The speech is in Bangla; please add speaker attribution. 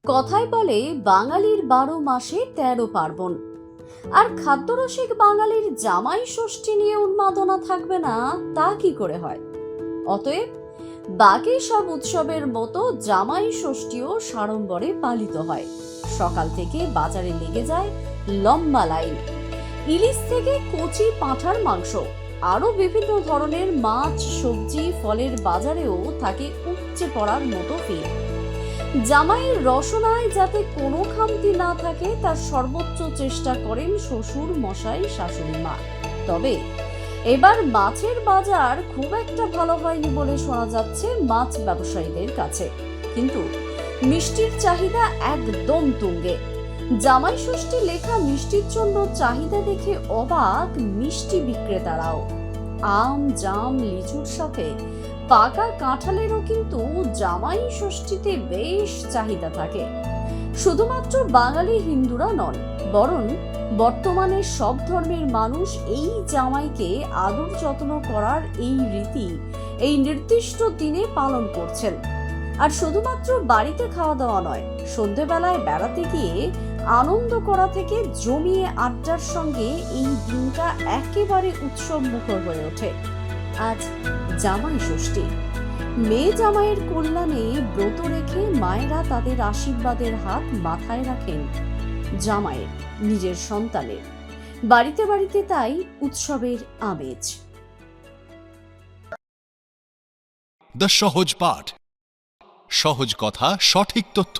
Speaker 1: কথায় বলে বাঙালির 12 মাসে 13 পার্বণ। আর খাদ্যরসিক বাঙালির জামাই ষষ্ঠী নিয়ে উন্মাদনা থাকবে না তা কি করে হয়? অতএব বাকি সব উৎসবের মতো জামাই ষষ্ঠীও সাড়ম্বরে পালিত হয়। সকাল থেকে বাজারে লেগে যায় লম্বা লাইন। ইলিশ থেকে কচি পাঁঠার মাংস, আরো বিভিন্ন ধরনের মাছ, সবজি, ফলের বাজারেও থাকে উপচে পড়ার মতো ভিড়। জামাইয়ের রসনায় যাতে কোনো খামতি না থাকে তার সর্বোচ্চ চেষ্টা করেন শ্বশুর মশাই, শাশুড়ি মা। তবে এবার মাছের বাজার খুব একটা ভালো হয়নি বলে শোনা যাচ্ছে মাছ ব্যবসায়ীদের কাছে। কিন্তু মিষ্টির চাহিদা একদম তুঙ্গে। জামাই ষষ্ঠী লেখা মিষ্টির জন্য চাহিদা দেখে অবাক মিষ্টি বিক্রেতারাও। আম, জাম, লিচুর সাথে পাকা কাঁঠালেরও কিন্তু জামাই ষষ্ঠীতে বেশ চাহিদা থাকে। শুধুমাত্র বাঙালি হিন্দুরা নন, বরং বর্তমানে সব ধর্মের মানুষ এই জামাইকে আদর যত্ন করার এই রীতি এই নির্দিষ্ট দিনে পালন করছেন। আর শুধুমাত্র বাড়িতে খাওয়া দাওয়া নয়, সন্ধেবেলায় বেড়াতে গিয়ে আনন্দ করা থেকে জমিয়ে আড্ডার সঙ্গে এই দিনটা একেবারে উৎসব মুখর হয়ে ওঠে। আজ জামাই ষষ্ঠী। মেয়ে জামাইয়ের কল্যাণে ব্রত রেখে মায়েরা তাদের আশীর্বাদের হাত মাথায় রাখেন জামাইয়ের, নিজের সন্তানের। বাড়িতে বাড়িতে তাই উৎসবের আমেজ।
Speaker 2: দ্য সহজ পাঠ, সহজ কথা, সঠিক তথ্য।